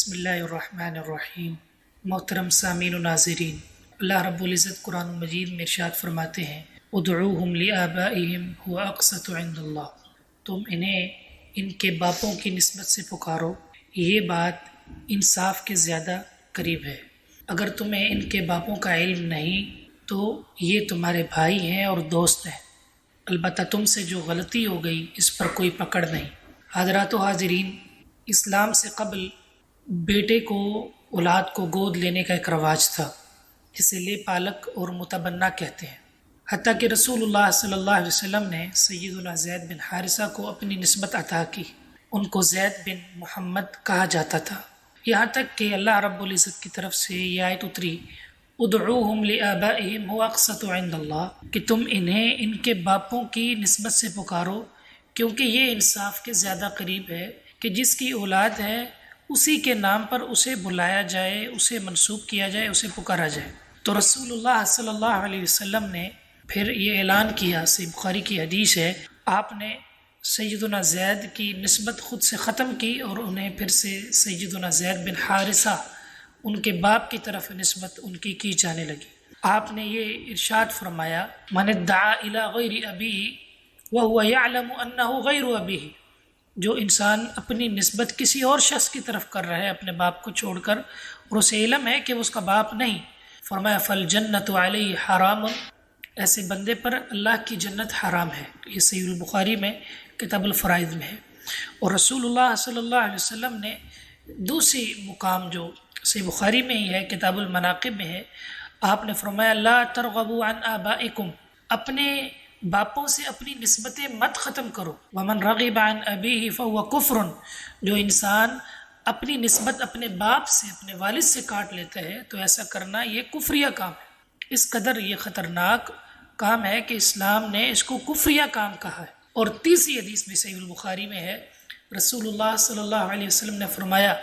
بسم اللہ الرحمن الرحیم۔ محترم سامعین و ناظرین، اللہ رب العزت قرآن مجید میں ارشاد فرماتے ہیں ادعوہم لآبائہم هو اقسط عند اللہ، تم انہیں ان کے باپوں کی نسبت سے پکارو، یہ بات انصاف کے زیادہ قریب ہے۔ اگر تمہیں ان کے باپوں کا علم نہیں تو یہ تمہارے بھائی ہیں اور دوست ہیں، البتہ تم سے جو غلطی ہو گئی اس پر کوئی پکڑ نہیں۔ حضرات و حاضرین، اسلام سے قبل بیٹے کو اولاد کو گود لینے کا ایک رواج تھا، جسے لے پالک اور متبنہ کہتے ہیں۔ حتیٰ کہ رسول اللہ صلی اللہ علیہ وسلم نے سیدنا زید بن حارثہ کو اپنی نسبت عطا کی، ان کو زید بن محمد کہا جاتا تھا، یہاں تک کہ اللہ رب العزت کی طرف سے یہ آیت اتری ادعوہم لآبائہم هو اقسط عند اللہ، کہ تم انہیں ان کے باپوں کی نسبت سے پکارو کیونکہ یہ انصاف کے زیادہ قریب ہے کہ جس کی اولاد ہے اسی کے نام پر اسے بلایا جائے، اسے منسوب کیا جائے، اسے پکارا جائے۔ تو رسول اللہ صلی اللہ علیہ وسلم نے پھر یہ اعلان کیا، صحیح بخاری کی حدیث ہے، آپ نے سیدنا زید کی نسبت خود سے ختم کی اور انہیں پھر سے سیدنا زید بن حارثہ ان کے باپ کی طرف نسبت ان کی جانے لگی۔ آپ نے یہ ارشاد فرمایا من ادعا الی غیر ابیہ وہو یعلم انہ غیر ابیہ، جو انسان اپنی نسبت کسی اور شخص کی طرف کر رہا ہے اپنے باپ کو چھوڑ کر اور اسے علم ہے کہ وہ اس کا باپ نہیں، فرمایا فالجنۃ علیہ حرام، ایسے بندے پر اللہ کی جنت حرام ہے۔ یہ صحیح البخاری میں کتاب الفرائض میں ہے۔ اور رسول اللہ صلی اللہ علیہ وسلم نے دوسری مقام جو صحیح بخاری میں ہی ہے، کتاب المناقب میں ہے، آپ نے فرمایا لا ترغبوا عن آبائکم، اپنے باپوں سے اپنی نسبتیں مت ختم کرو، ومن رغب عن ابیہ فہو کفر، جو انسان اپنی نسبت اپنے باپ سے اپنے والد سے کاٹ لیتا ہے تو ایسا کرنا یہ کفریہ کام ہے۔ اس قدر یہ خطرناک کام ہے کہ اسلام نے اس کو کفریہ کام کہا ہے۔ اور تیسری حدیث میں صحیح البخاری میں ہے، رسول اللہ صلی اللہ علیہ وسلم نے فرمایا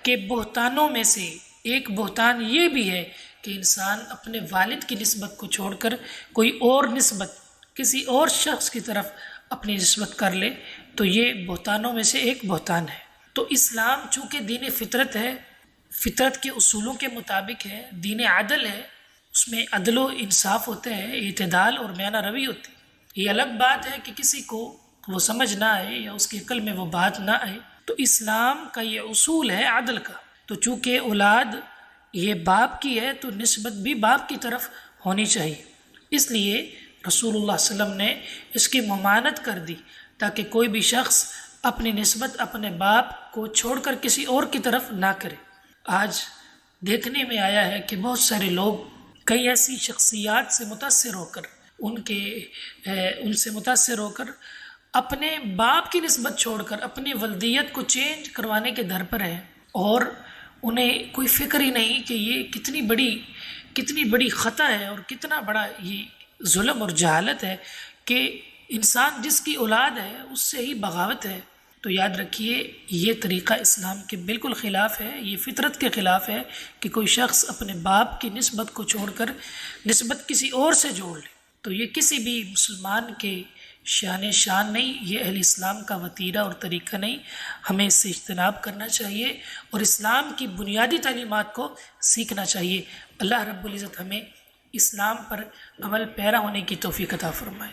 کہ بہتانوں میں سے ایک بہتان یہ بھی ہے کہ انسان اپنے والد کی نسبت کو چھوڑ کر کوئی اور نسبت کسی اور شخص کی طرف اپنی نسبت کر لے، تو یہ بہتانوں میں سے ایک بہتان ہے۔ تو اسلام چونکہ دین فطرت ہے، فطرت کے اصولوں کے مطابق ہے، دین عدل ہے، اس میں عدل و انصاف ہوتے ہیں، اعتدال اور میانہ روی ہوتی ہے۔ یہ الگ بات ہے کہ کسی کو وہ سمجھ نہ آئے یا اس کی عقل میں وہ بات نہ آئے، تو اسلام کا یہ اصول ہے عدل کا۔ تو چونکہ اولاد یہ باپ کی ہے تو نسبت بھی باپ کی طرف ہونی چاہیے، اس لیے رسول اللہ صلی اللہ علیہ وسلم نے اس کی ممانعت کر دی تاکہ کوئی بھی شخص اپنی نسبت اپنے باپ کو چھوڑ کر کسی اور کی طرف نہ کرے۔ آج دیکھنے میں آیا ہے کہ بہت سارے لوگ کئی ایسی شخصیات سے متاثر ہو کر ان سے متاثر ہو کر اپنے باپ کی نسبت چھوڑ کر اپنی ولدیت کو چینج کروانے کے در پر ہیں، اور انہیں کوئی فکر ہی نہیں کہ یہ کتنی بڑی خطا ہے اور کتنا بڑا یہ ظلم اور جہالت ہے کہ انسان جس کی اولاد ہے اس سے ہی بغاوت ہے۔ تو یاد رکھیے یہ طریقہ اسلام کے بالکل خلاف ہے، یہ فطرت کے خلاف ہے کہ کوئی شخص اپنے باپ کی نسبت کو چھوڑ کر نسبت کسی اور سے جوڑ لے، تو یہ کسی بھی مسلمان کے شان نہیں، یہ اہل اسلام کا وتیرہ اور طریقہ نہیں، ہمیں اس سے اجتناب کرنا چاہیے اور اسلام کی بنیادی تعلیمات کو سیکھنا چاہیے۔ اللہ رب العزت ہمیں اسلام پر عمل پیرا ہونے کی توفیق عطا فرمائے۔